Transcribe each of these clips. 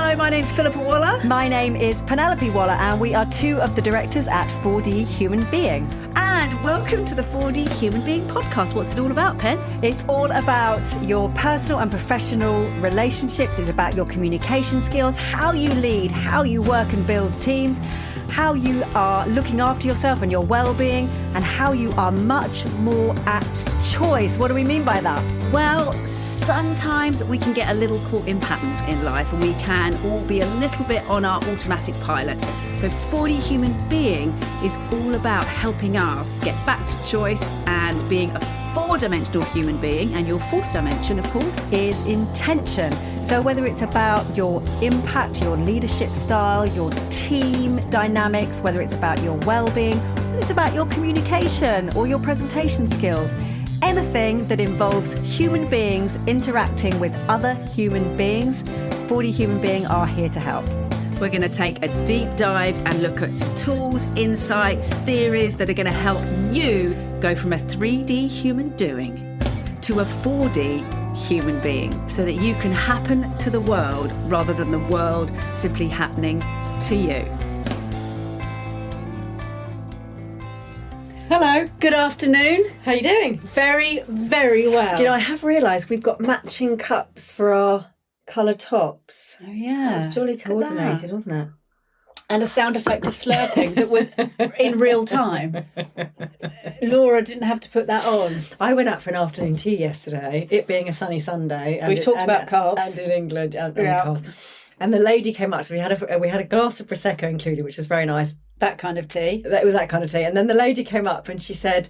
Hello, my name's Philippa Waller. My name is Penelope Waller, and we are two of the directors at 4D Human Being. And welcome to the 4D Human Being podcast. What's it all about, Pen? It's all about your personal and professional relationships. It's about your communication skills, how you lead, how you work and build teams, how you are looking after yourself and your well-being, and how you are much more at choice. What do we mean by that? Well, sometimes we can get a little caught in patterns in life, and we can all be a little bit on our automatic pilot. So 4D Human Being is all about helping us get back to choice and being a four-dimensional human being. And your fourth dimension, of course, is intention. So whether it's about your impact, your leadership style, your team dynamics, whether it's about your well-being, whether it's about your communication or your presentation skills, anything that involves human beings interacting with other human beings, 4D Human Being are here to help. we're going to take a deep dive and look at some tools, insights, theories that are going to help you go from a 3D human doing to a 4D human being, so that you can happen to the world rather than the world simply happening to you. Hello. Good afternoon. How are you doing? Very, very well. Do you know, I have realised we've got matching cups for our colour tops. Oh, yeah. It was jolly coordinated, wasn't it? And a sound effect of slurping that was in real time. Laura didn't have to put that on. I went out for an afternoon tea yesterday, it being a sunny Sunday. We've talked about carbs. And in England, and Yeah. carbs. And the lady came up, so we had a glass of Prosecco included, which was very nice. That kind of tea. It was that kind of tea. And then the lady came up and she said,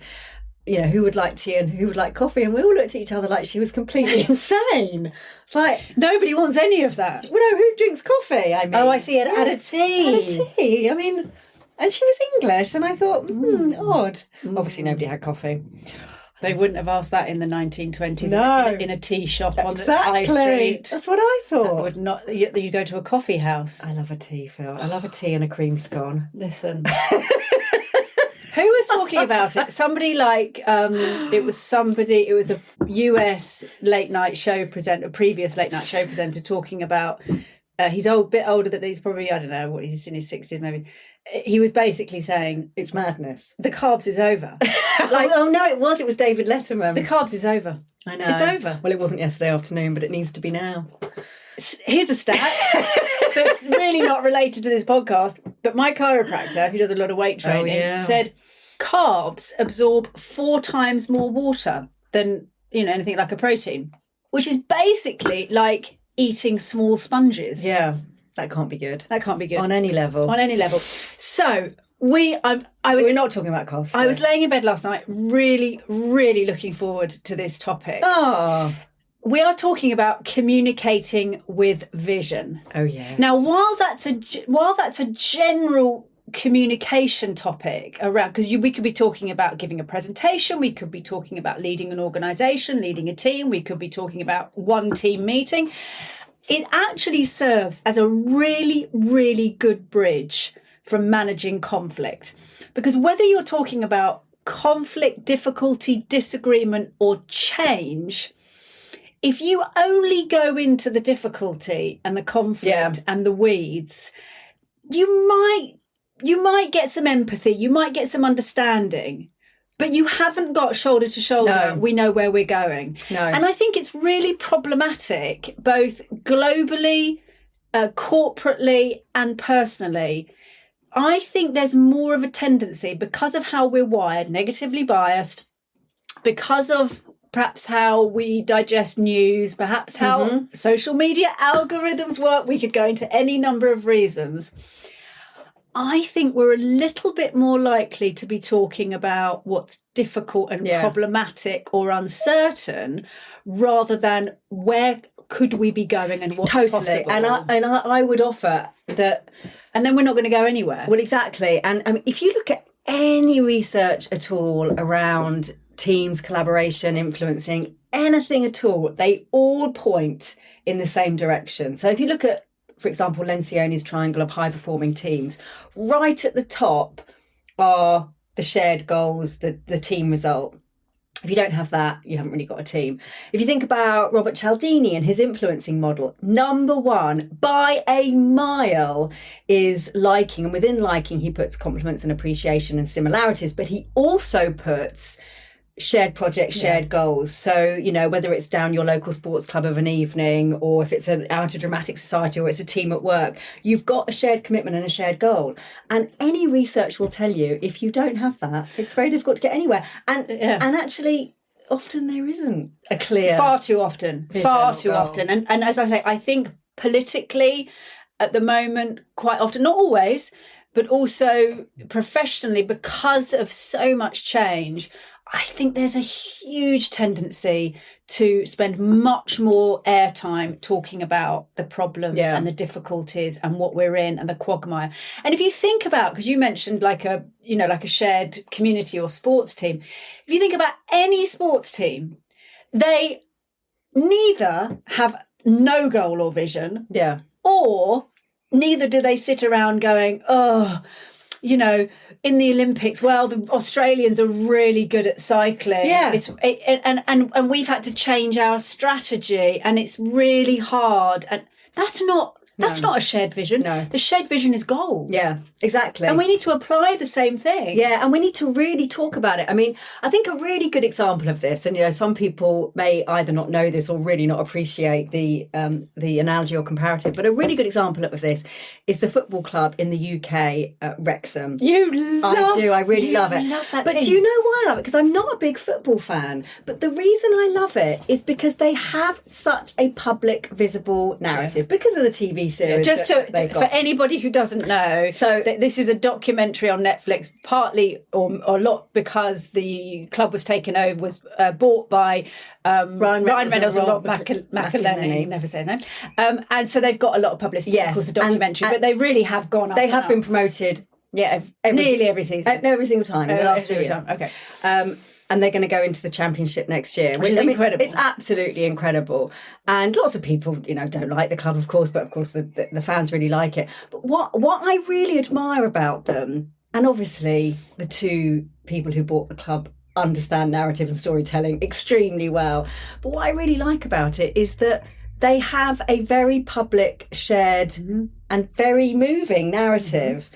you know, who would like tea and who would like coffee? And we all looked at each other like she was completely insane. It's like, Nobody wants any of that. well, no, who drinks coffee? I mean, Oh, I see. Add a tea. Add a tea. I mean, and she was English, and I thought, odd. Obviously, nobody had coffee. They wouldn't have asked that in the 1920s No. in a tea shop on the high street. That's what I That thought. would not. You go to a coffee house. I love a tea, Phil. I love a tea and a cream scone. Listen. Who was talking about it? Somebody like, it was a US late night show presenter, previous late night show presenter talking about, he's bit older than he's probably, I don't know, he's in his 60s maybe. He was basically saying, It's madness. the carbs is over. No, it was David Letterman. The carbs is over. I know. It's over. Well, it wasn't yesterday afternoon, but it needs to be now. Here's a stat that's really not related to this podcast, but my chiropractor, who does a lot of weight training, said carbs absorb 4 times more water than, anything like a protein, which is basically like eating small sponges. Yeah, that can't be good. That can't be good. On any level. On any level. So We're not talking about coughs. I was laying in bed last night, really, really looking forward to this topic. Oh. We are talking about communicating with vision. Oh, yeah. Now, while that's a general communication topic around, because we could be talking about giving a presentation, we could be talking about leading an organisation, leading a team, we could be talking about one team meeting. It actually serves as a really, really good bridge from managing conflict. Because whether you're talking about conflict, difficulty, disagreement, or change, if you only go into the difficulty and the conflict and the weeds, you might get some empathy, you might get some understanding, but you haven't got shoulder to shoulder. No. We know where we're going. No. And I think it's really problematic, both globally, corporately, and personally. I think there's more of a tendency, because of how we're wired, negatively biased, because of perhaps how we digest news, perhaps how social media algorithms work. We could go into any number of reasons. I think we're a little bit more likely to be talking about what's difficult and problematic or uncertain, rather than where could we be going and what's possible. And I would offer that. And then we're not going to go anywhere. Well, exactly. And I mean, if you look at any research at all around teams, collaboration, influencing, anything at all, they all point in the same direction. So if you look at, for example, Lencioni's triangle of high-performing teams, right at the top are the shared goals, the team result. If you don't have that, you haven't really got a team. If you think about Robert Cialdini and his influencing model, number one, by a mile, is liking. And within liking, he puts compliments and appreciation and similarities, but he also puts shared projects, shared goals. So, you know, whether it's down your local sports club of an evening, or if it's an out of dramatic society, or it's a team at work, you've got a shared commitment and a shared goal. And any research will tell you, if you don't have that, it's very difficult to get anywhere. And actually, often there isn't a clear... Far too often. And as I say, I think politically at the moment, quite often, not always, but also professionally, because of so much change, I think there's a huge tendency to spend much more airtime talking about the problems and the difficulties and what we're in and the quagmire. And if you think about, because you mentioned like a shared community or sports team, if you think about any sports team, they neither have no goal or vision, or neither do they sit around going, oh, you know, in the Olympics, well, the Australians are really good at cycling. Yeah. And we've had to change our strategy, and it's really hard. And that's not a shared vision. No. The shared vision is gold. Yeah, exactly. And we need to apply the same thing. Yeah, and we need to really talk about it. I mean, I think a really good example of this, and you know, some people may either not know this or really not appreciate the analogy or comparative, but a really good example of this is the football club in the UK, Wrexham. I really love it. Love that but team. do you know why I love it? Because I'm not a big football fan, but the reason I love it is because they have such a public, visible narrative because of the TV series. For anybody who doesn't know, so this is a documentary on Netflix, partly or a lot because the club was taken over, was bought by Ryan Reynolds and Rob McElhenney, never say his name, and so they've got a lot of publicity. Of course, the documentary, but they really have gone up. They have been promoted. Yeah, nearly every season. Every single time in the last 3 years. Okay. And they're going to go into the championship next year, which is incredible. It's absolutely incredible. And lots of people, you know, don't like the club, of course, but of course the fans really like it. But what I really admire about them, and obviously the two people who bought the club understand narrative and storytelling extremely well. But what I really like about it is that they have a very public, shared and very moving narrative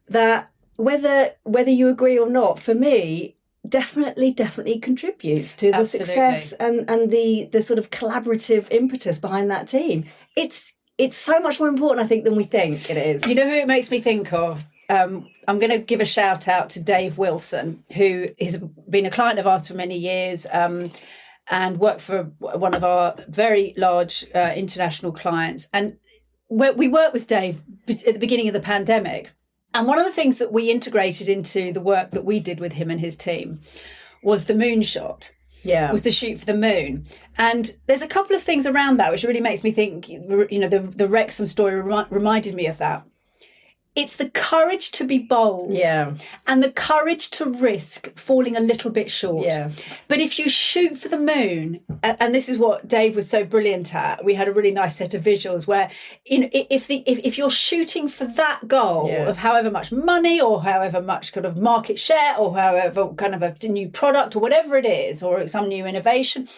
that whether you agree or not, for me, definitely contributes to the success and the sort of collaborative impetus behind that team. It's so much more important, I think, than we think it is. You know who it makes me think of? I'm going to give a shout out to Dave Wilson, who has been a client of ours for many years and worked for one of our very large international clients. And we worked with Dave at the beginning of the pandemic. And one of the things that we integrated into the work that we did with him and his team was the moonshot. Yeah. Was the shoot for the moon. And there's a couple of things around that which really makes me think, you know, the Wrexham story reminded me of that. It's the courage to be bold and the courage to risk falling a little bit short. Yeah. But if you shoot for the moon, and this is what Dave was so brilliant at, we had a really nice set of visuals where if you're shooting for that goal of however much money or however much kind of market share or however kind of a new product or whatever it is or some new innovation,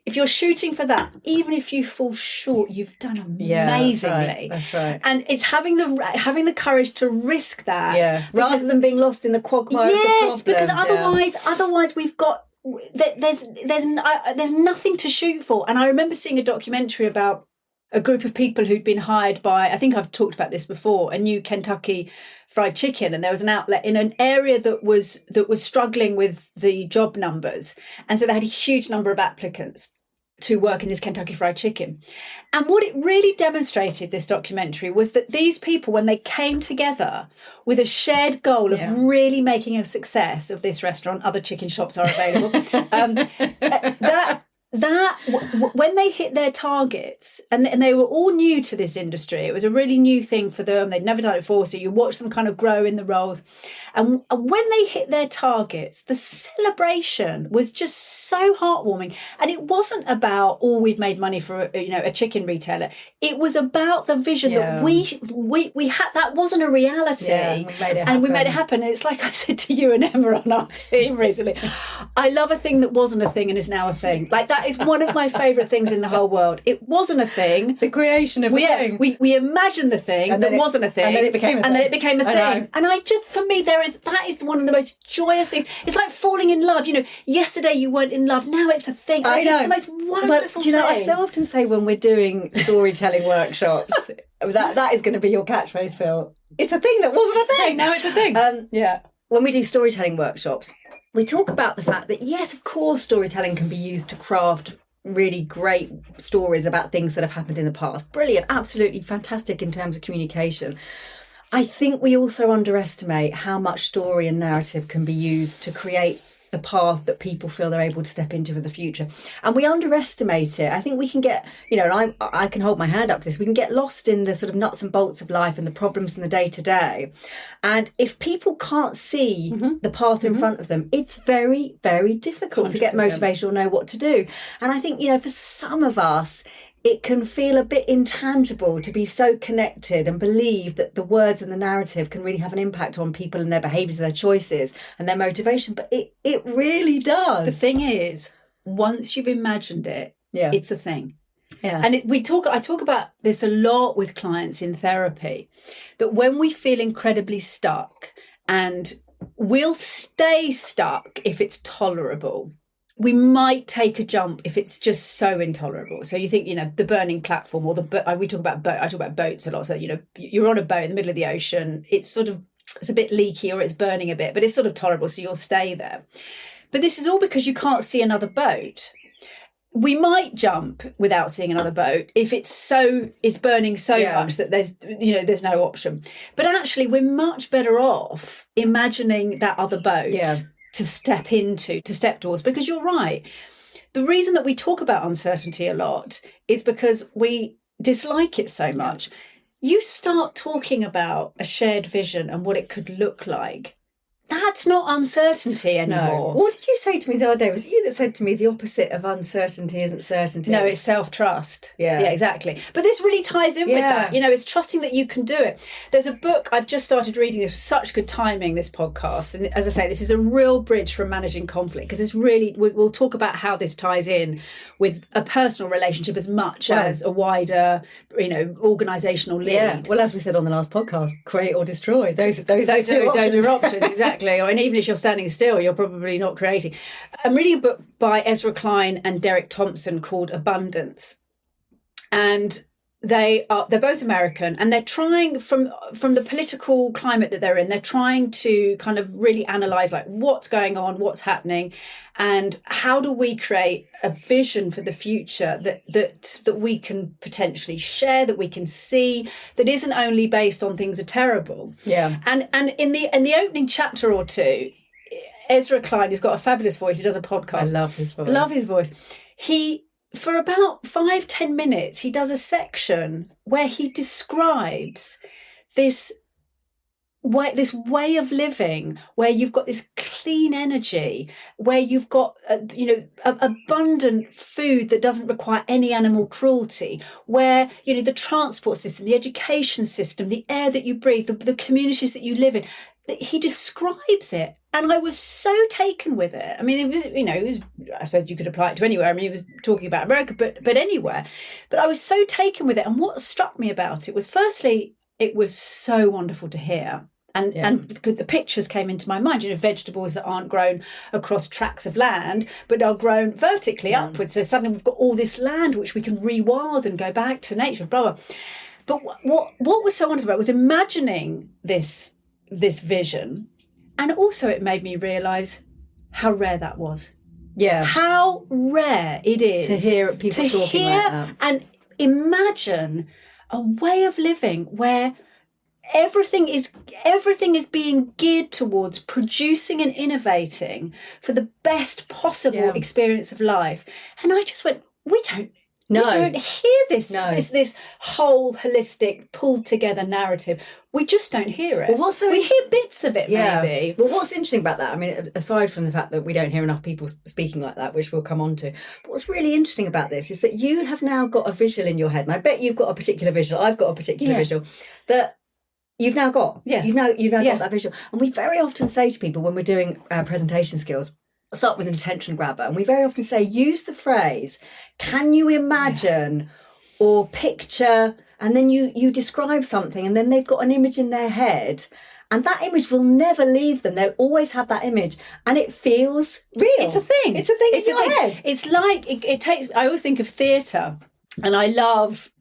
if you're shooting for that, even if you fall short, you've done amazingly. That's right. And it's having the courage to risk that, rather than being lost in the quagmire. Yes, of the because otherwise we've got there's nothing to shoot for. And I remember seeing a documentary about a group of people who'd been hired by, I think I've talked about this before, a new Kentucky Fried Chicken, and there was an outlet in an area that was struggling with the job numbers, and so they had a huge number of applicants to work in this Kentucky Fried Chicken. And what it really demonstrated, this documentary, was that these people, when they came together with a shared goal of really making a success of this restaurant, other chicken shops are available, that when they hit their targets, and they were all new to this industry, it was a really new thing for them, they'd never done it before, so you watch them kind of grow in the roles, and when they hit their targets, the celebration was just so heartwarming. And it wasn't about, oh, we've made money for a chicken retailer. It was about the vision that we had. That wasn't a reality, we made it happen. And it's like I said to you and Emma on our team recently, I love a thing that wasn't a thing and is now a thing. Like, that is one of my favourite things in the whole world. It wasn't a thing. The creation of a thing. We imagined the thing that wasn't a thing. And then it became a thing. And then it became a thing. And I just, for me, that is one of the most joyous things. It's like falling in love. Yesterday you weren't in love. Now it's a thing. I know. It's the most wonderful thing. I so often say when we're doing storytelling workshops, that is going to be your catchphrase, Phil. It's a thing that wasn't a thing. Now it's a thing. When we do storytelling workshops, we talk about the fact that, yes, of course, storytelling can be used to craft really great stories about things that have happened in the past. Brilliant, absolutely fantastic in terms of communication. I think we also underestimate how much story and narrative can be used to create the path that people feel they're able to step into for the future. And we underestimate it. I think we can get, and I can hold my hand up to this, we can get lost in the sort of nuts and bolts of life and the problems in the day to day. And if people can't see the path in front of them, it's very, very difficult 100%. To get motivation or know what to do. And I think, for some of us, it can feel a bit intangible to be so connected and believe that the words and the narrative can really have an impact on people and their behaviours, their choices and their motivation. But it really does. The thing is, once you've imagined it, it's a thing. Yeah. And I talk about this a lot with clients in therapy, that when we feel incredibly stuck, and we'll stay stuck if it's tolerable, we might take a jump if it's just so intolerable. So you think, the burning platform, or I talk about boats a lot. So, you're on a boat in the middle of the ocean. It's a bit leaky, or it's burning a bit, but it's sort of tolerable. So you'll stay there. But this is all because you can't see another boat. We might jump without seeing another boat if it's burning so much that there's no option. But actually, we're much better off imagining that other boat. To step towards, because you're right. The reason that we talk about uncertainty a lot is because we dislike it so much. You start talking about a shared vision and what it could look like. That's not uncertainty anymore. No. What did you say to me the other day? Was it you that said to me the opposite of uncertainty isn't certainty? No, it's self-trust. Yeah, exactly. But this really ties in with that. It's trusting that you can do it. There's a book I've just started reading. This such good timing, this podcast. And as I say, this is a real bridge for managing conflict, because it's really, we'll talk about how this ties in with a personal relationship as much as a wider, organisational lead. Yeah. Well, as we said on the last podcast, create or destroy. Those are options, exactly. And even if you're standing still, you're probably not creating. I'm reading a book by Ezra Klein and Derek Thompson called Abundance. And they're both American, and they're trying, from the political climate that they're in, they're trying to kind of really analyse like what's going on, what's happening, and how do we create a vision for the future that we can potentially share, that we can see, that isn't only based on things are terrible. Yeah. And in the opening chapter or two, Ezra Klein, who's got a fabulous voice, he does a podcast. I love his voice. For about 5-10 minutes, he does a section where he describes this way of living, where you've got this clean energy, where you've got abundant food that doesn't require any animal cruelty, where the transport system, the education system, the air that you breathe, the communities that you live in. He describes it, and I was so taken with it. I mean, it was, I suppose you could apply it to anywhere. I mean, he was talking about America, but anywhere. But I was so taken with it. And what struck me about it was, firstly, it was so wonderful to hear. And the pictures came into my mind, vegetables that aren't grown across tracts of land, but are grown vertically upwards. So suddenly we've got all this land which we can rewild and go back to nature, blah, blah. But what was so wonderful about it was imagining this vision, and also it made me realise how rare that was. Yeah. How rare it is to hear people talking like that. And imagine a way of living where everything is being geared towards producing and innovating for the best possible experience of life. And I just went, we don't hear this whole holistic, pulled together narrative. We just don't hear it. Well, we hear bits of it, maybe. Well, what's interesting about that, I mean, aside from the fact that we don't hear enough people speaking like that, which we'll come on to, but what's really interesting about this is that you have now got a visual in your head, and I bet you've got a particular visual, I've got a particular visual, that you've now got. Yeah. You've now got that visual. And we very often say to people when we're doing presentation skills, start with an attention grabber, and we very often say, use the phrase, can you imagine or picture, and then you describe something, and then they've got an image in their head, and that image will never leave them. They'll always have that image, and it feels real. It's a thing. It's a thing in your head. It's like it takes. I always think of theatre, and I love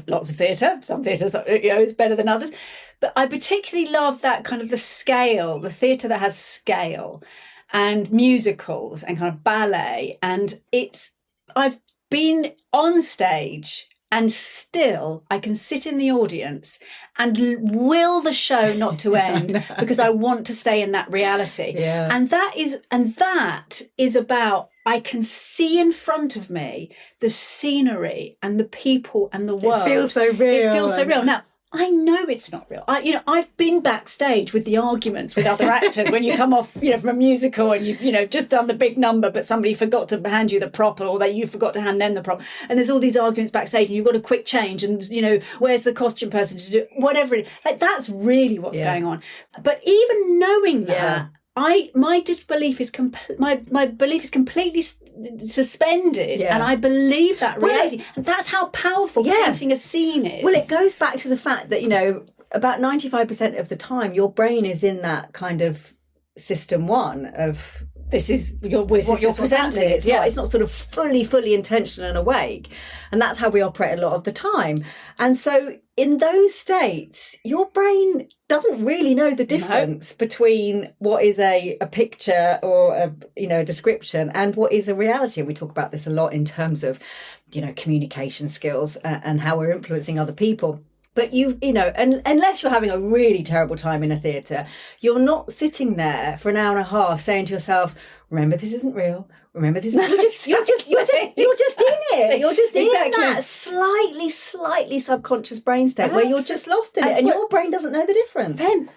lots of theatre. Some theatres, is better than others, but I particularly love that kind of the scale, the theatre that has scale, and musicals and kind of ballet. And I've been on stage, and still I can sit in the audience and will the show not to end because I want to stay in that reality. Yeah. And that is about, I can see in front of me the scenery and the people and the world. It feels so real. It feels so real. Now, I know it's not real. I've been backstage with the arguments with other actors when you come off, from a musical and you've, just done the big number, but somebody forgot to hand you the prop, or that you forgot to hand them the prop. And there's all these arguments backstage, and you've got a quick change, and, where's the costume person to do whatever it is. Like, that's really what's going on. But even knowing that, my disbelief is my belief is completely suspended, and I believe that reality, and that's how powerful painting a scene is. Well, it goes back to the fact that about 95% of the time your brain is in that kind of system one of this is what you're presenting. It's not sort of fully intentional and awake, and that's how we operate a lot of the time. And so in those states, your brain doesn't really know the difference between what is a picture or a description and what is a reality. And we talk about this a lot in terms of communication skills and how we're influencing other people. But unless you're having a really terrible time in a theatre, you're not sitting there for an hour and a half saying to yourself, remember, this isn't real. Remember, this isn't. You're just in it. You're just in that slightly subconscious brain state where you're just lost in it, and your brain doesn't know the difference. Then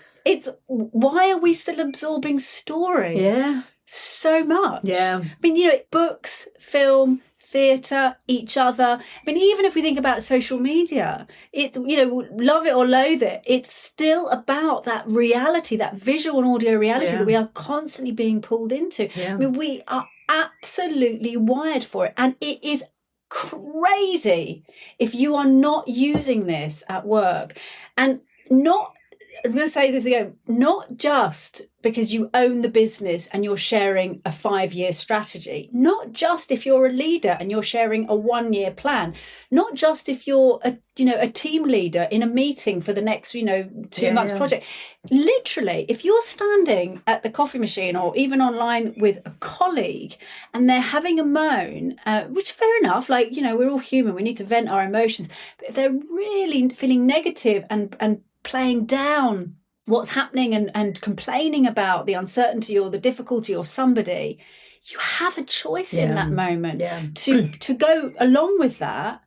why are we still absorbing story? Yeah, so much. Yeah, I mean, books, film, theatre, each other. I mean, even if we think about social media, love it or loathe it, it's still about that reality, that visual and audio reality that we are constantly being pulled into. Yeah. I mean, we are absolutely wired for it, and it is crazy if you are not using this at work. And I'm going to say this again, not just because you own the business and you're sharing a 5-year strategy, not just if you're a leader and you're sharing a 1-year plan, not just if you're a team leader in a meeting for the next 2 months project. Literally, if you're standing at the coffee machine or even online with a colleague and they're having a moan, which fair enough, we're all human, we need to vent our emotions, but if they're really feeling negative and playing down what's happening and complaining about the uncertainty or the difficulty or somebody, you have a choice in that moment to go along with that,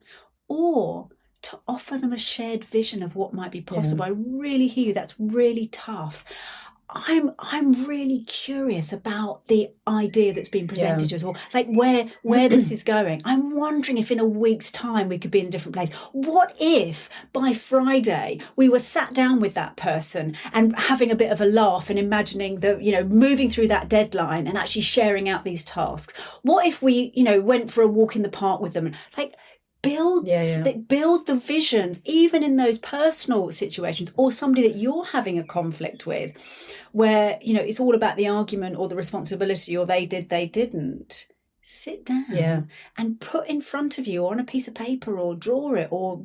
or to offer them a shared vision of what might be possible. I really hear you. That's really tough. I'm really curious about the idea that's been presented to us all, like where this is going. I'm wondering if in a week's time we could be in a different place. What if by Friday we were sat down with that person and having a bit of a laugh and imagining moving through that deadline and actually sharing out these tasks? What if we went for a walk in the park with them and build the visions, even in those personal situations, or somebody that you're having a conflict with, where it's all about the argument or the responsibility, or they didn't. Sit down and put in front of you on a piece of paper, or draw it, or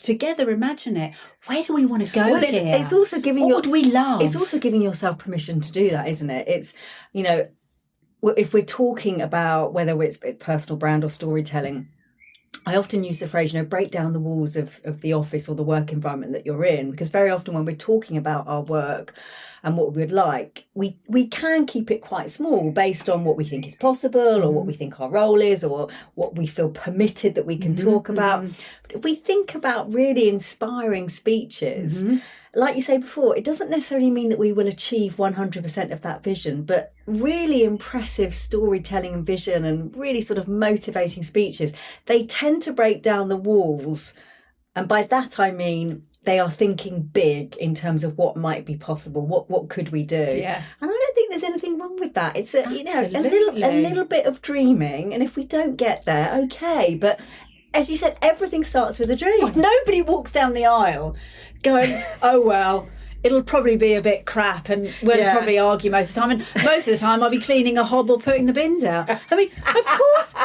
together imagine it. Where do we want to go here? It's also giving what would we love? It's also giving yourself permission to do that, isn't it? It's if we're talking about whether it's personal brand or storytelling, I often use the phrase, break down the walls of the office or the work environment that you're in, because very often when we're talking about our work and what we would like, we can keep it quite small based on what we think is possible or what we think our role is or what we feel permitted that we can talk about. But if we think about really inspiring speeches, like you say before, it doesn't necessarily mean that we will achieve 100% of that vision, but really impressive storytelling and vision and really sort of motivating speeches, they tend to break down the walls. And by that, I mean, they are thinking big in terms of what might be possible. What could we do? Yeah. And I don't think there's anything wrong with that. It's a little bit of dreaming. And if we don't get there, okay. But as you said, everything starts with a dream. Well, nobody walks down the aisle going, oh, well, it'll probably be a bit crap and we'll probably argue most of the time. And most of the time I'll be cleaning a hob or putting the bins out. I mean, of course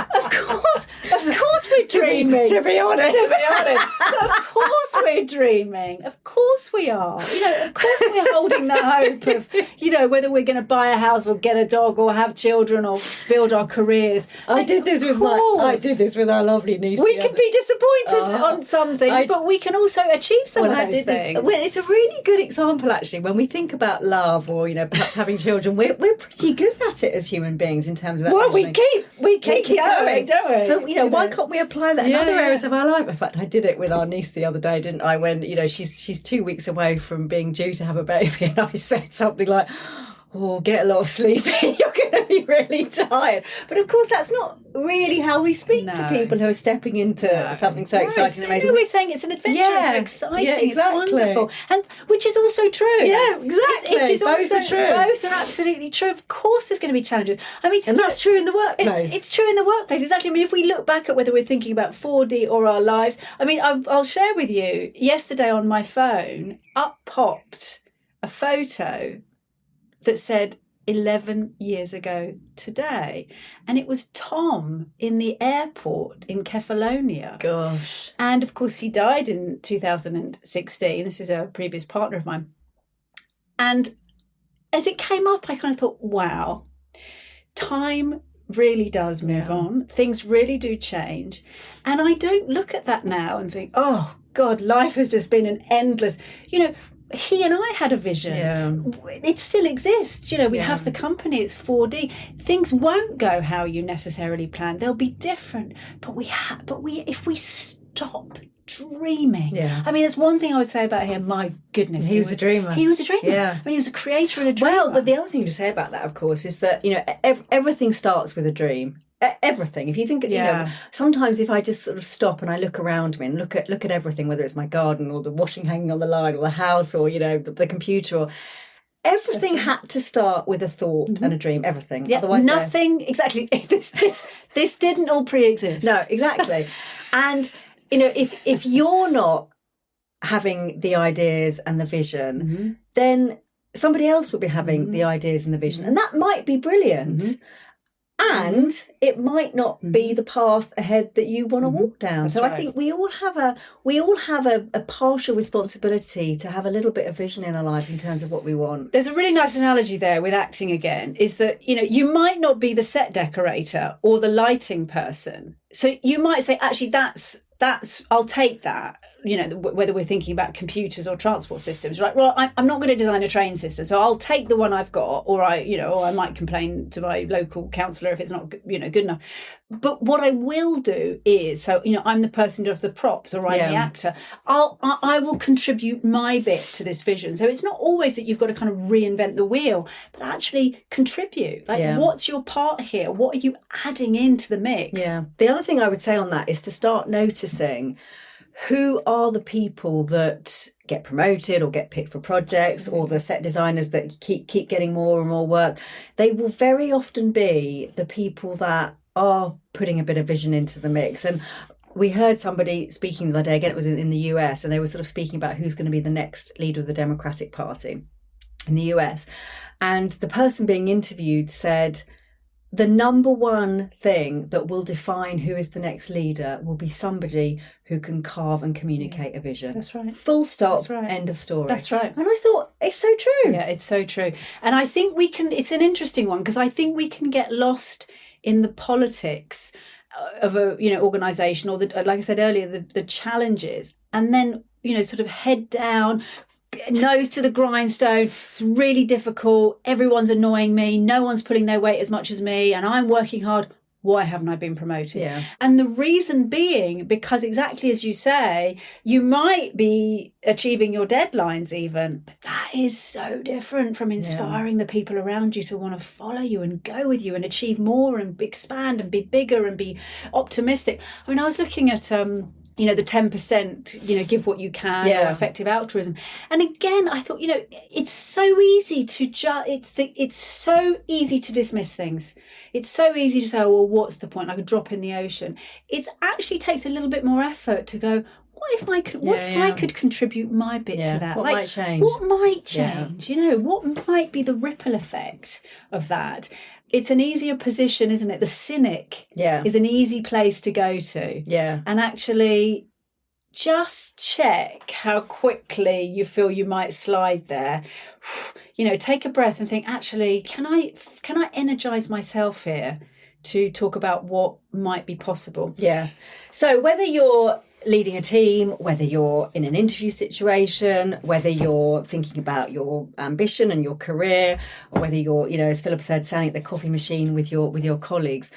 we're dreaming. To be honest. Of course we're dreaming. Of course we are. Of course we're holding the hope of, whether we're going to buy a house or get a dog or have children or build our careers. I did this with our lovely niece. We can be disappointed on some things, but we can also achieve some of those things. Well, it's a really good example, actually, when we think about love or, perhaps having children, we're pretty good at it as human beings in terms of that. Well, we keep going, don't we? So, why can't we apply that in other areas of our life? In fact, I did it with our niece the other day, didn't I? When, she's 2 weeks away from being due to have a baby, and I said something like, oh, get a lot of sleep, you're going to be really tired. But of course, that's not really how we speak to people who are stepping into something so exciting and amazing. We're saying it's an adventure, it's exciting, exactly. It's wonderful. And which is also true. Yeah, exactly. It is both also are true. Both are absolutely true. Of course there's going to be challenges. I mean, and that's true in the workplace. It's true in the workplace, exactly. I mean, if we look back at whether we're thinking about 4D or our lives, I mean, I'll share with you, yesterday on my phone, up popped a photo that said 11 years ago today, and it was Tom in the airport in Kefalonia. Gosh. And of course he died in 2016. This is a previous partner of mine, and as it came up I kind of thought, wow, time really does move on, things really do change, and I don't look at that now and think, oh God, life has just been an endless, he and I had a vision. Yeah. It still exists. We have the company. It's 4D. Things won't go how you necessarily planned. They'll be different. But if we stop dreaming. Yeah. I mean, there's one thing I would say about him. My goodness, he was a dreamer. He was a dreamer. Yeah. I mean, he was a creator and a dreamer. Well, but the other thing to say about that, of course, is that everything starts with a dream. Everything. If you think, sometimes if I just sort of stop and I look around me and look at everything, whether it's my garden or the washing hanging on the line or the house or the computer, or everything had to start with a thought and a dream. Everything. Yeah, otherwise, nothing. Exactly. This didn't all pre-exist. No, exactly. And if you're not having the ideas and the vision, then somebody else will be having the ideas and the vision, and that might be brilliant. And it might not be the path ahead that you want to walk down. That's right. I think we all have a partial responsibility to have a little bit of vision in our lives in terms of what we want. There's a really nice analogy there with acting again, is that, you might not be the set decorator or the lighting person. So you might say, actually, that's I'll take that. Whether we're thinking about computers or transport systems, right? Well, I'm not going to design a train system, so I'll take the one I've got, or I might complain to my local councillor if it's not, good enough. But what I will do is, so I'm the person who does the props, or I'm the actor. I will contribute my bit to this vision. So it's not always that you've got to kind of reinvent the wheel, but actually contribute. What's your part here? What are you adding into the mix? Yeah. The other thing I would say on that is to start noticing who are the people that get promoted or get picked for projects, or the set designers that keep getting more and more work. They will very often be the people that are putting a bit of vision into the mix. And we heard somebody speaking the other day, again, it was in the US, and they were sort of speaking about who's going to be the next leader of the Democratic Party in the US. And the person being interviewed said, the number one thing that will define who is the next leader will be somebody who can carve and communicate a vision. That's right. Full stop. That's right. End of story. That's right. And I thought, it's so true. Yeah, it's so true. And I think it's an interesting one, because I think we can get lost in the politics of a organization, or like I said earlier, the challenges, and then sort of head down, nose to the grindstone. It's really difficult. Everyone's annoying me. No one's pulling their weight as much as me, and I'm working hard. Why haven't I been promoted? Yeah. And the reason being, because exactly as you say, you might be achieving your deadlines even, but that is so different from inspiring the people around you to want to follow you and go with you and achieve more and expand and be bigger and be optimistic. I mean, I was looking at the 10%, give what you can, or effective altruism. And again, I thought, it's so easy to it's so easy to dismiss things. It's so easy to say, oh, well, what's the point? Like a drop in the ocean. It actually takes a little bit more effort to go, what if I could contribute my bit to that? What might change? What might change? What might be the ripple effect of that? It's an easier position, isn't it? The cynic is an easy place to go to. Yeah. And actually just check how quickly you feel you might slide there. Take a breath and think, actually, can I energize myself here to talk about what might be possible? Yeah. So whether you're leading a team, whether you're in an interview situation, whether you're thinking about your ambition and your career, or whether you're, as Philip said, standing at the coffee machine with your colleagues,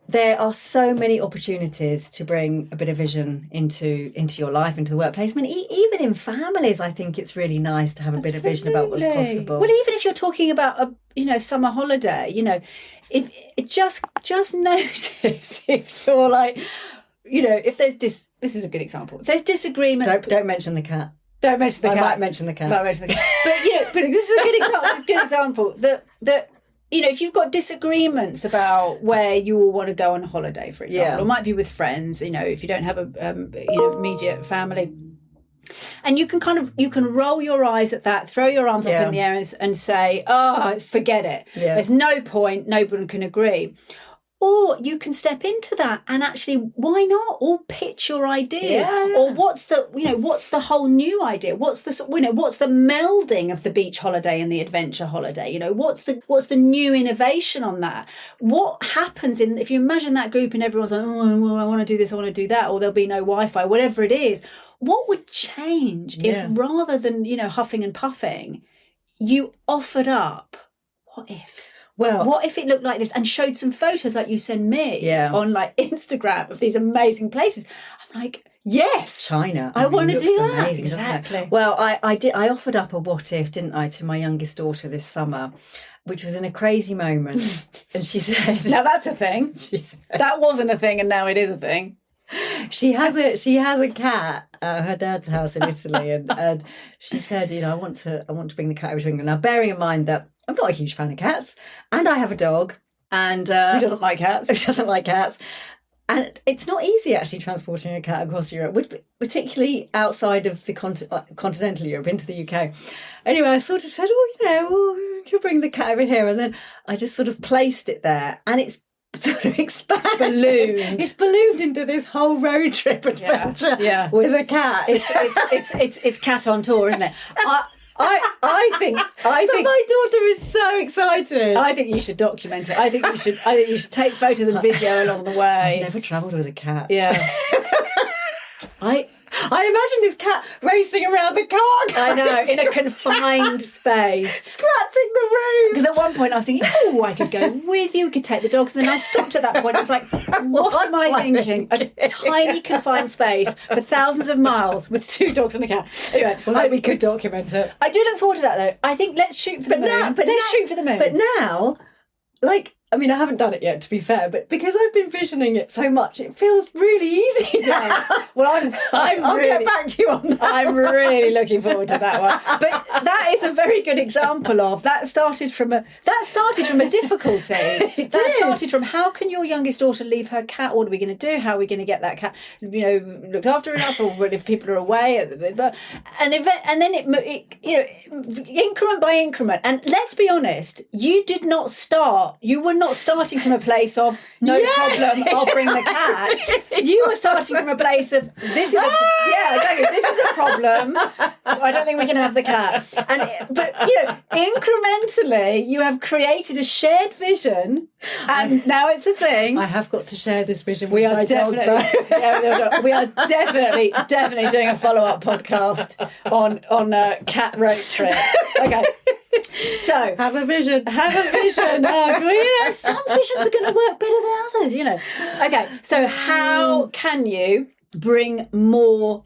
there are so many opportunities to bring a bit of vision into your life, into the workplace. I mean, even in families, I think it's really nice to have a bit of vision about what's possible. Well, even if you're talking about a summer holiday, if just notice if you're like, if there's this is a good example. If there's disagreements, don't mention the cat. Don't mention the cat. I might mention the cat. But this is a good example. It's a good example that if you've got disagreements about where you all want to go on holiday, for example, or it might be with friends, if you don't have a immediate family, and you can roll your eyes at that, throw your arms up in the air and say, forget it. Yeah. There's no point. No one can agree. Or you can step into that and actually, why not? All pitch your ideas. Yeah. Or what's the whole new idea? What's the melding of the beach holiday and the adventure holiday? What's the new innovation on that? What happens if you imagine that group and everyone's like, oh, I want to do this, I want to do that, or there'll be no Wi-Fi, whatever it is. What would change if rather than, huffing and puffing, you offered up, what if? Well, what if it looked like this, and showed some photos like you send me on like Instagram of these amazing places? I'm like, yes, China. I want to do that. Amazing, exactly. Well, I did. I offered up a what if, didn't I, to my youngest daughter this summer, which was in a crazy moment, and she said, "Now that's a thing." She said, that wasn't a thing, and now it is a thing. She has a cat at her dad's house in Italy, and she said, I want to bring the cat over to England. Now, bearing in mind that I'm not a huge fan of cats, and I have a dog, and who doesn't like cats? Who doesn't like cats? And it's not easy actually transporting a cat across Europe, particularly outside of the continental Europe into the UK. Anyway, I sort of said, you'll bring the cat over here, and then I just sort of placed it there, and it's sort of expanded. Ballooned. It's ballooned into this whole road trip adventure with a cat. It's cat on tour, isn't it? I think my daughter is so excited. I think you should document it. I think you should take photos and video along the way. I've never travelled with a cat. Yeah. I imagine this cat racing around the car. I know, in a confined space. Scratching the roof. Because at one point I was thinking, I could go with you, we could take the dogs. And then I stopped at that point. I was like, what am I thinking? A tiny confined space for thousands of miles with two dogs and a cat. Anyway, we could document it. I do look forward to that, though. I think let's shoot for the moon. Let's shoot for the moon. But now, I haven't done it yet, to be fair, but because I've been visioning it so much, it feels really easy now. Yeah. Well, I'll get back to you on that. I'm really looking forward to that one. But that is a very good example of that started from a difficulty. That started from, how can your youngest daughter leave her cat? What are we going to do? How are we going to get that cat looked after enough, or if people are away? And then it increment by increment. And let's be honest, you did not start. You were not starting from a place of no problem, I'll bring the cat. You were starting from a place of this is a problem. I don't think we can have the cat. But incrementally, you have created a shared vision, and now it's a thing. I have got to share this vision. We with are my definitely, we are definitely doing a follow-up podcast on cat road trip. Okay. So have a vision. Some visions are going to work better than others, Okay, so how can you bring more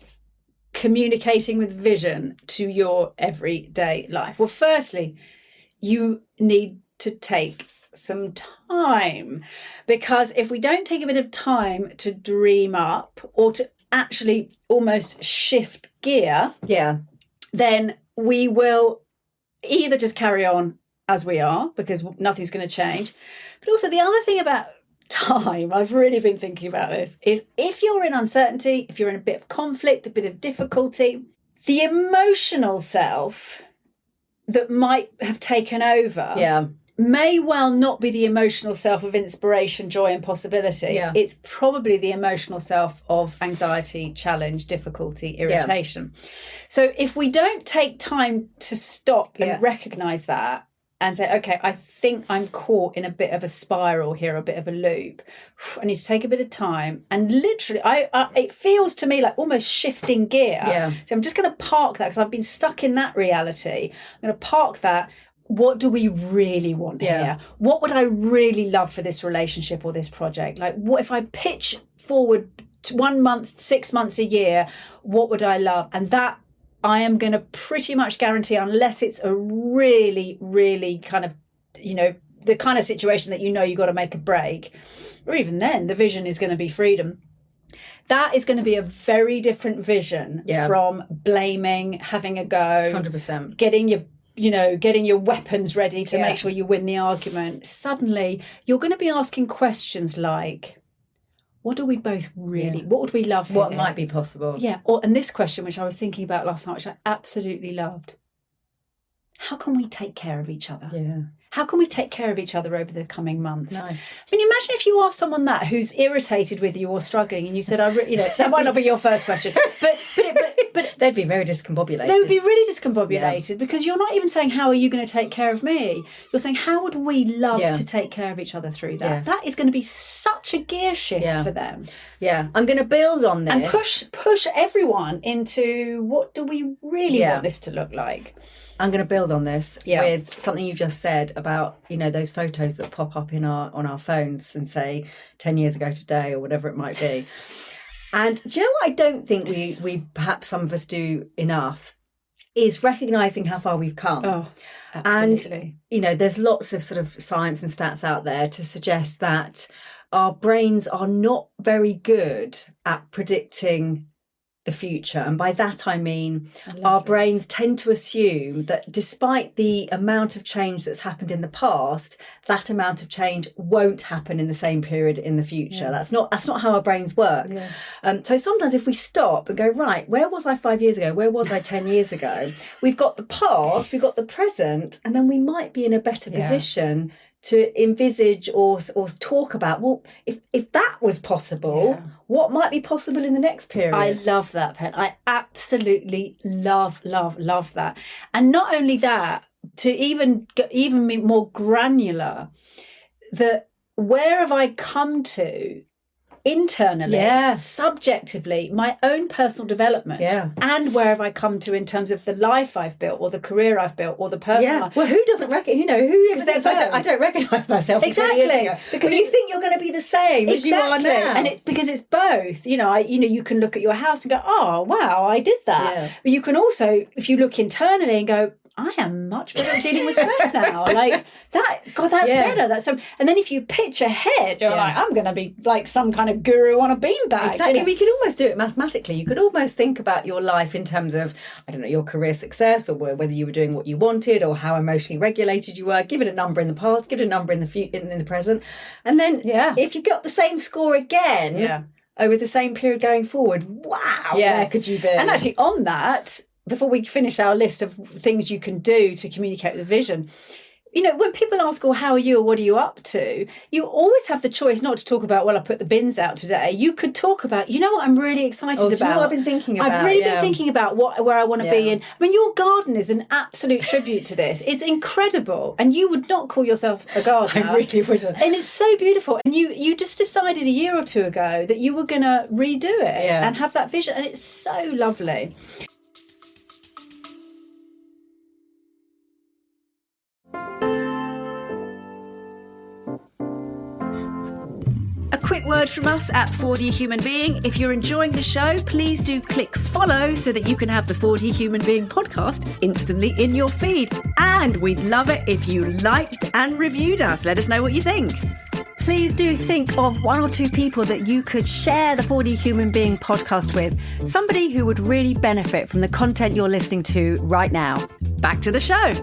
communicating with vision to your everyday life? Well, firstly, you need to take some time, because if we don't take a bit of time to dream up or to actually almost shift gear, then we will either just carry on as we are, because nothing's going to change. But also the other thing about time, I've really been thinking about this, is if you're in uncertainty, if you're in a bit of conflict, a bit of difficulty, the emotional self that might have taken over may well not be the emotional self of inspiration, joy and possibility. It's probably the emotional self of anxiety, challenge, difficulty, irritation. So if we don't take time to stop and recognise that and say, okay, I think I'm caught in a bit of a spiral here, a bit of a loop. I need to take a bit of time, and literally it feels to me like almost shifting gear. So I'm just going to park that, because I've been stuck in that reality. I'm going to park that. What do we really want here? What would I really love for this relationship or this project? Like, what if I pitch forward to 1 month, 6 months, a year, what would I love? And that I am going to pretty much guarantee, unless it's a really, really kind of, the kind of situation that you've got to make a break, or even then, the vision is going to be freedom. That is going to be a very different vision from blaming, having a go, 100%, getting your weapons ready to make sure you win the argument. Suddenly, you're going to be asking questions like, what do we both really, what would we love here? What might be possible? And this question, which I was thinking about last night, which I absolutely loved. How can we take care of each other? How can we take care of each other over the coming months? Nice. I mean, imagine if you asked someone that who's irritated with you or struggling, and you said, that might not be your first question, but they'd be very discombobulated. They would be really discombobulated, because you're not even saying, how are you going to take care of me? You're saying, how would we love to take care of each other through that? That is going to be such a gear shift for them. I'm going to build on this. And push everyone into, what do we really want this to look like? I'm going to build on this with something you just said about, those photos that pop up on our phones and say 10 years ago today, or whatever it might be. And do you know what I don't think we perhaps some of us do enough, is recognising how far we've come. Oh, absolutely. And, there's lots of sort of science and stats out there to suggest that our brains are not very good at predicting the future. And by that I mean our brains tend to assume that despite the amount of change that's happened in the past, that amount of change won't happen in the same period in the future. That's not how our brains work. So sometimes if we stop and go, right, where was I 5 years ago? Where was I 10 years ago? We've got the past, we've got the present, and then we might be in a better position to envisage or talk about, well, if that was possible, what might be possible in the next period? I love that, Pen. I absolutely love that. And not only that, to even be more granular, that where have I come to internally, subjectively, my own personal development, and where have I come to in terms of the life I've built, or the career I've built, or the personal life. Well, who doesn't I don't recognise myself exactly, because you think you're going to be the same as you are now, and it's because it's both. You can look at your house and go, oh wow, I did that. But you can also, if you look internally and go, I am much better at dealing with stress now. Like that, God, that's better. That's so. And then if you pitch ahead, you're like, I'm going to be like some kind of guru on a beanbag. Exactly. We could almost do it mathematically. You could almost think about your life in terms of, I don't know, your career success, or whether you were doing what you wanted, or how emotionally regulated you were. Give it a number in the past, give it a number in the present, and then if you got the same score again over the same period going forward, wow, where could you be? And actually, on that, before we finish our list of things you can do to communicate the vision, when people ask, "Oh, how are you?" or "What are you up to?" you always have the choice not to talk about, "Well, I put the bins out today." You could talk about, what I'm really excited about. Do you know what I've been thinking about? I've really been thinking about where I want to be in. I mean, your garden is an absolute tribute to this. It's incredible, and you would not call yourself a gardener. I really wouldn't. And it's so beautiful. And you just decided a year or two ago that you were going to redo it and have that vision, and it's so lovely. A quick word from us at 4D Human Being. If you're enjoying the show, please do click follow so that you can have the 4D Human Being podcast instantly in your feed. And we'd love it if you liked and reviewed us. Let us know what you think. Please do think of one or two people that you could share the 4D Human Being podcast with. Somebody who would really benefit from the content you're listening to right now. Back to the show.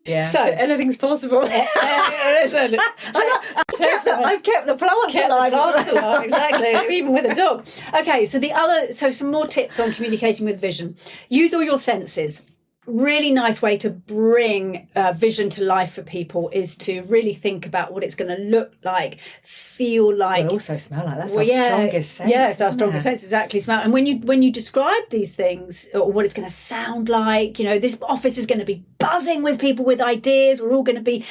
Yeah. So anything's possible. Listen, I've kept the plants alive. Exactly, even with a dog. Okay, so some more tips on communicating with vision. Use all your senses. Really nice way to bring vision to life for people is to really think about what it's going to look like, feel like. But also smell like. That's our strongest sense. Yeah, it's our strongest sense, exactly. Smell. And when you describe these things, or what it's going to sound like, this office is going to be buzzing with people with ideas. We're all going to be,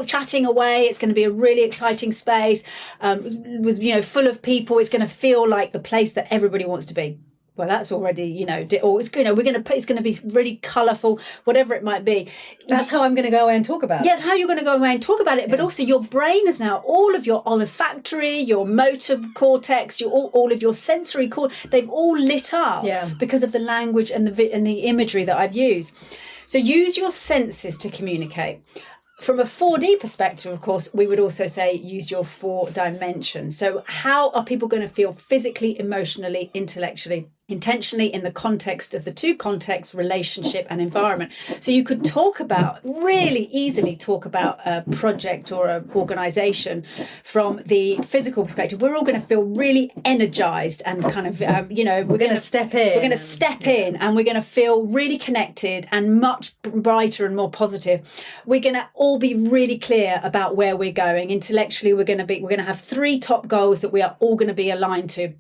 chatting away. It's going to be a really exciting space with, full of people. It's going to feel like the place that everybody wants to be. Well, that's already, or it's it's going to be really colourful, whatever it might be. That's how I'm going to go away and talk about it. Yes, how you're going to go away and talk about it. But also your brain is now, all of your olfactory, your motor cortex, all of your sensory they've all lit up because of the language and the imagery that I've used. So use your senses to communicate. From a 4D perspective, of course, we would also say use your 4 dimensions. So how are people going to feel physically, emotionally, intellectually, intentionally in the context of the 2 contexts, relationship and environment? So you could really easily talk about a project or an organisation from the physical perspective. We're all going to feel really energised and kind of, we're going to step in. We're going to step in and we're going to feel really connected and much brighter and more positive. We're going to all be really clear about where we're going. Intellectually, we're going to have 3 top goals that we are all going to be aligned to.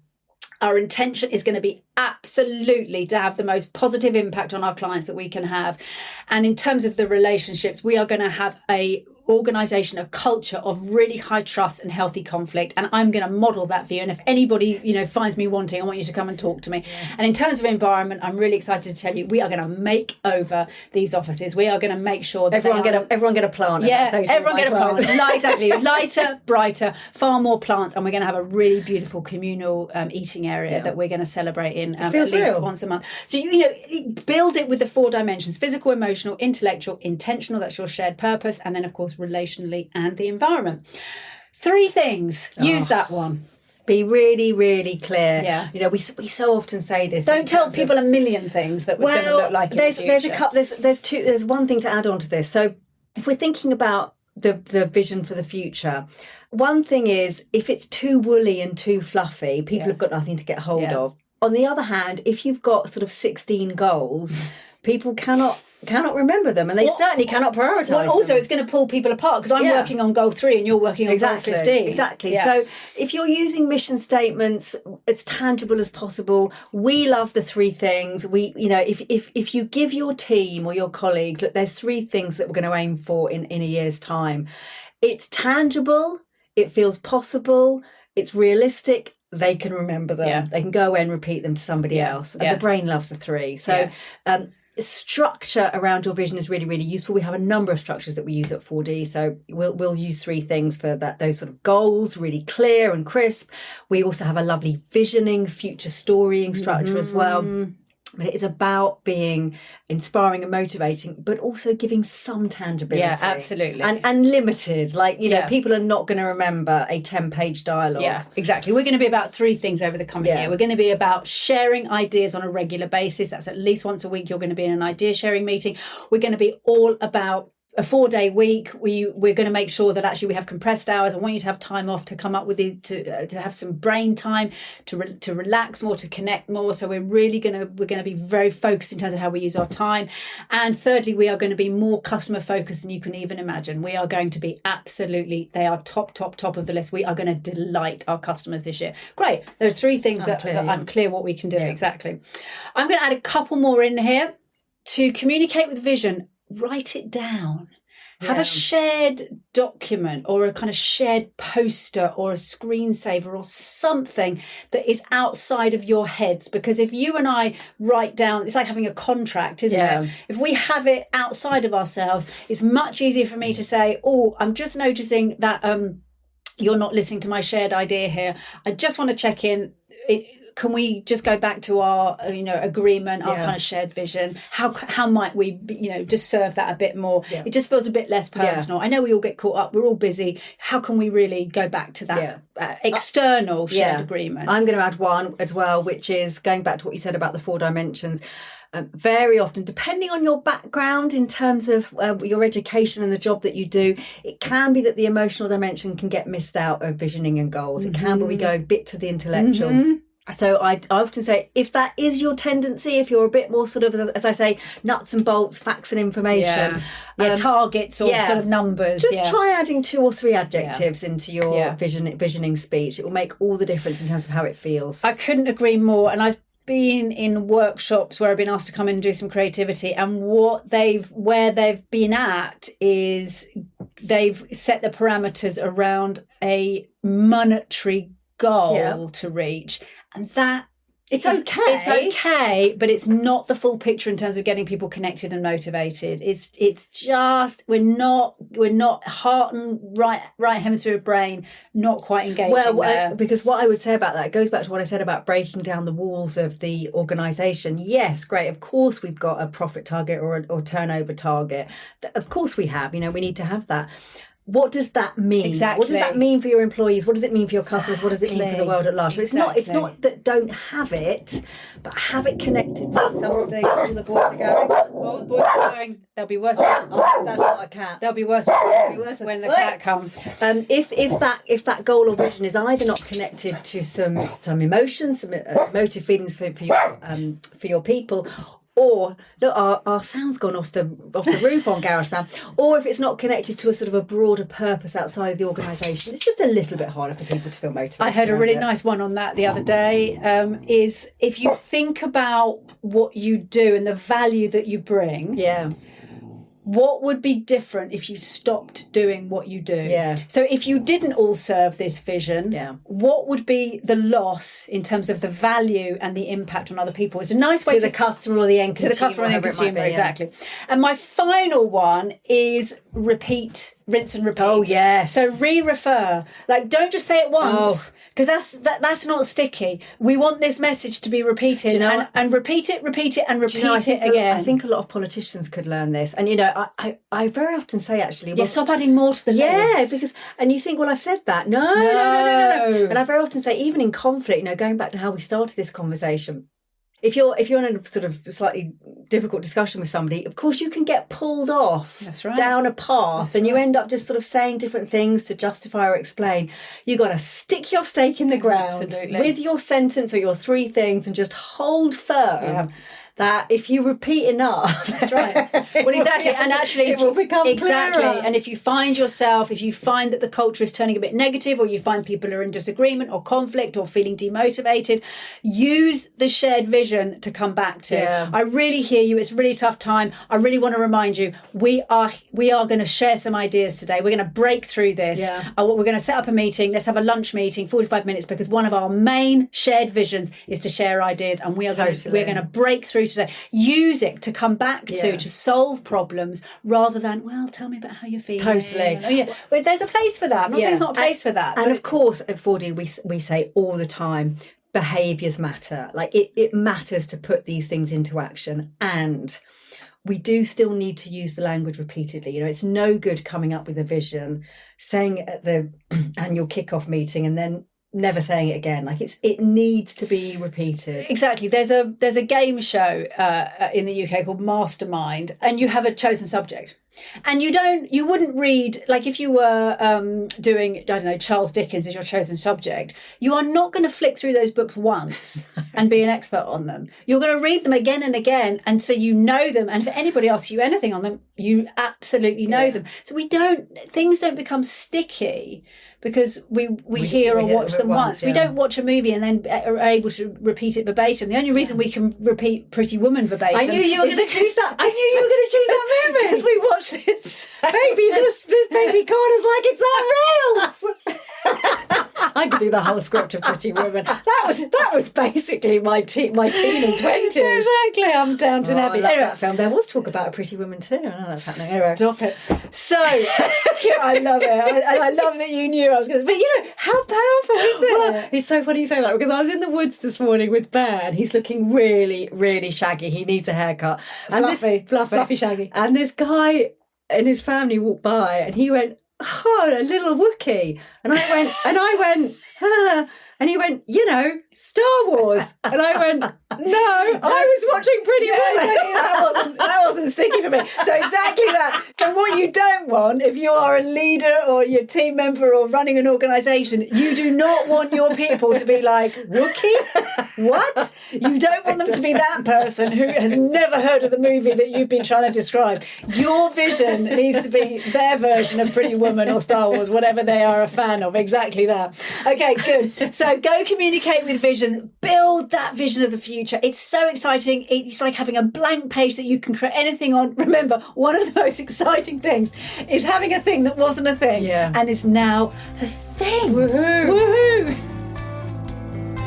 Our intention is going to be absolutely to have the most positive impact on our clients that we can have. And in terms of the relationships, we are going to have a organisation, a culture of really high trust and healthy conflict. And I'm going to model that for you. And if anybody, finds me wanting, I want you to come and talk to me. Yeah. And in terms of environment, I'm really excited to tell you, we are going to make over these offices. We are going to make sure that everyone get a plant. Yeah, everyone get a plant. Exactly. Lighter, brighter, far more plants. And we're going to have a really beautiful communal eating area that we're going to celebrate in at least once a month. So, build it with the 4 dimensions: physical, emotional, intellectual, intentional. That's your shared purpose. And then, of course, relationally and the environment. 3 things. Use that one. Be really, really clear. Yeah. We so often say this. Don't tell people a million things that we're going to look like in the future. There's a couple. There's one thing to add on to this. So if we're thinking about the vision for the future, one thing is, if it's too woolly and too fluffy, people have got nothing to get hold of. On the other hand, if you've got sort of 16 goals, people cannot remember them, and they certainly cannot prioritise them. Also, it's going to pull people apart, because I'm working on goal 3 and you're working on goal 15. Exactly. Yeah. So if you're using mission statements, as tangible as possible. We love the 3 things. If you give your team or your colleagues, look, there's 3 things that we're going to aim for in a year's time. It's tangible, it feels possible, it's realistic. They can remember them. Yeah. They can go away and repeat them to somebody else. And the brain loves the 3. So structure around your vision is really, really useful. We have a number of structures that we use at 4D. So we'll use 3 things for that. Those sort of goals, really clear and crisp. We also have a lovely visioning, future storying structure as well. But it's about being inspiring and motivating, but also giving some tangibility. Yeah, absolutely. And limited. People are not going to remember a 10-page dialogue. Yeah, exactly. We're going to be about 3 things over the coming year. We're going to be about sharing ideas on a regular basis. That's at least once a week. You're going to be in an idea sharing meeting. We're going to be all about a 4-day week. We're going to make sure that actually we have compressed hours. I want you to have time off to come up with to have some brain time, to relax more, to connect more. So we're going to be very focused in terms of how we use our time. And thirdly, we are going to be more customer focused than you can even imagine. We are going to be they are top of the list. We are going to delight our customers this year. Great. There's 3 things that I'm clear what we can do. Exactly. I'm going to add a couple more in here. To communicate with vision, write it down. Have a shared document or a kind of shared poster or a screensaver or something that is outside of your heads. Because if you and I write down, it's like having a contract, isn't it? If we have it outside of ourselves, it's much easier for me to say, oh, I'm just noticing that you're not listening to my shared idea here. I just want to check in. Can we just go back to our, agreement, our kind of shared vision? How might we, just serve that a bit more? Yeah. It just feels a bit less personal. I know we all get caught up. We're all busy. How can we really go back to that external shared agreement? I'm going to add one as well, which is going back to what you said about the 4 dimensions. Very often, depending on your background in terms of your education and the job that you do, it can be that the emotional dimension can get missed out of visioning and goals. It can be we go a bit to the intellectual. So I often say, if that is your tendency, if you're a bit more sort of, as I say, nuts and bolts, facts and information, targets or sort of numbers, just try adding 2 or 3 adjectives into your visioning speech. It will make all the difference in terms of how it feels. I couldn't agree more. And I've been in workshops where I've been asked to come in and do some creativity, and where they've been at is they've set the parameters around a monetary goal to reach. And that it's okay, but it's not the full picture in terms of getting people connected and motivated. It's just we're not heart and right hemisphere of brain not quite engaging there. Because what I would say about that goes back to what I said about breaking down the walls of the organisation. Yes, great. Of course, we've got a profit target or turnover target. Of course, we have. We need to have that. What does that mean? Exactly. What does that mean for your employees? What does it mean for your customers? What does it mean for the world at large? So it's not that don't have it, but have it connected to something. All the boys are going. All the boys are going. They'll be worse. Oh, that's not a cat. They'll be worse when the cat comes. If that goal or vision is either not connected to some emotions, some emotive feelings for your people, or look, our sound's gone off the roof on GarageBand. Or if it's not connected to a sort of a broader purpose outside of the organisation, it's just a little bit harder for people to feel motivated. I heard a really nice one on that the other day. Is if you think about what you do and the value that you bring. Yeah. What would be different if you stopped doing what you do? Yeah. So if you didn't all serve this vision, what would be the loss in terms of the value and the impact on other people? It's a nice way to the customer or the end consumer. To the customer or the end consumer, exactly. And my final one is rinse and repeat. Oh, yes. So re-refer. Like, don't just say it once. Because that's not sticky. We want this message to be repeated and repeat it and repeat it again. I think a lot of politicians could learn this. And, I very often say, actually... stop adding more to the list. Yeah, because... And you think, well, I've said that. No. And I very often say, even in conflict, going back to how we started this conversation... If you're in a sort of slightly difficult discussion with somebody, of course you can get pulled off down a path and you end up just sort of saying different things to justify or explain. You got to stick your stake in the ground with your sentence or your 3 things and just hold firm. That if you repeat enough, that's right. Well, exactly, and actually, it will become clearer. And if you find that the culture is turning a bit negative, or you find people are in disagreement or conflict or feeling demotivated, use the shared vision to come back to. Yeah. I really hear you. It's a really tough time. I really want to remind you, we are going to share some ideas today. We're going to break through this. Yeah. We're going to set up a meeting. Let's have a lunch meeting, 45 minutes, because one of our main shared visions is to share ideas, and we're going to break through today. Use it to come back to solve problems rather than, well, tell me about how you're feeling. Totally. But there's a place for that. I'm not saying there's not a place for that. And of course, at 4D, we say all the time, behaviours matter. Like it matters to put these things into action. And we do still need to use the language repeatedly. It's no good coming up with a vision, saying it at the annual kickoff meeting, and then never saying it again. Like it needs to be repeated. Exactly. There's a game show in the UK called Mastermind, and you have a chosen subject. And you wouldn't read, like if you were doing, I don't know, Charles Dickens as your chosen subject, you are not going to flick through those books once and be an expert on them. You're going to read them again and again, and so you know them. And if anybody asks you anything on them, you absolutely know them. So things don't become sticky because we hear or watch them once. We don't watch a movie and then are able to repeat it verbatim. The only reason we can repeat Pretty Woman verbatim. I knew you were going to choose that. I knew you were going to choose that movie because we watched it. Baby, this baby corner's like it's on rails. I could do the whole script of Pretty Woman. That was basically my teen and 20s. Exactly. I'm Downton Abbey. Anyway, that film. There was talk about a Pretty Woman too. I know that's happening. Anyway. Stop it. So, I love it. I love that you knew I was going to. But how powerful is it? Well, it's so funny you say that because I was in the woods this morning with Bear and he's looking really, really shaggy. He needs a haircut. Fluffy shaggy. And this guy and his family walked by and he went, "Oh, a little Wookiee." And I went, "Huh." And he went, Star Wars. And I went, "No, I was watching Pretty Woman." That wasn't sticky for me. So exactly that. So what you don't want, if you are a leader or your team member or running an organisation, you do not want your people to be like, "Wookiee? What?" You don't want them to be that person who has never heard of the movie that you've been trying to describe. Your vision needs to be their version of Pretty Woman or Star Wars, whatever they are a fan of. Exactly that. Okay, good. So go communicate with vision. Build that vision of the future. It's so exciting. It's like having a blank page that you can create anything on. Remember, one of the most exciting things is having a thing that wasn't a thing and is now a thing. Woohoo! Woohoo!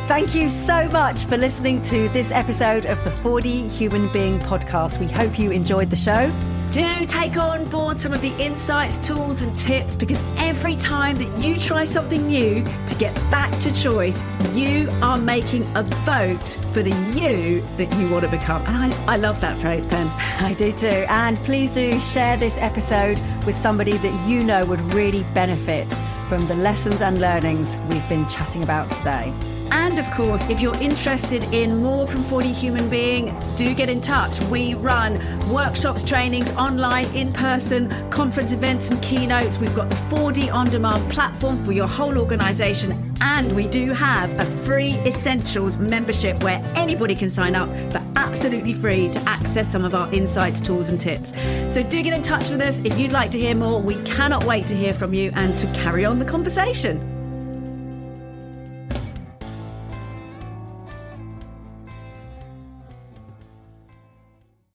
Thank you so much for listening to this episode of the 4D Human Being podcast. We hope you enjoyed the show. Do take on board some of the insights, tools and tips, because every time that you try something new to get back to choice, you are making a vote for the you that you want to become. And I love that phrase, Pen. I do too. And please do share this episode with somebody that you know would really benefit from the lessons and learnings we've been chatting about today. And of course, if you're interested in more from 4D Human Being, do get in touch. We run workshops, trainings, online, in person, conference events and keynotes. We've got the 4D On Demand platform for your whole organisation. And we do have a free Essentials membership where anybody can sign up for absolutely free to access some of our insights, tools and tips. So do get in touch with us if you'd like to hear more. We cannot wait to hear from you and to carry on the conversation.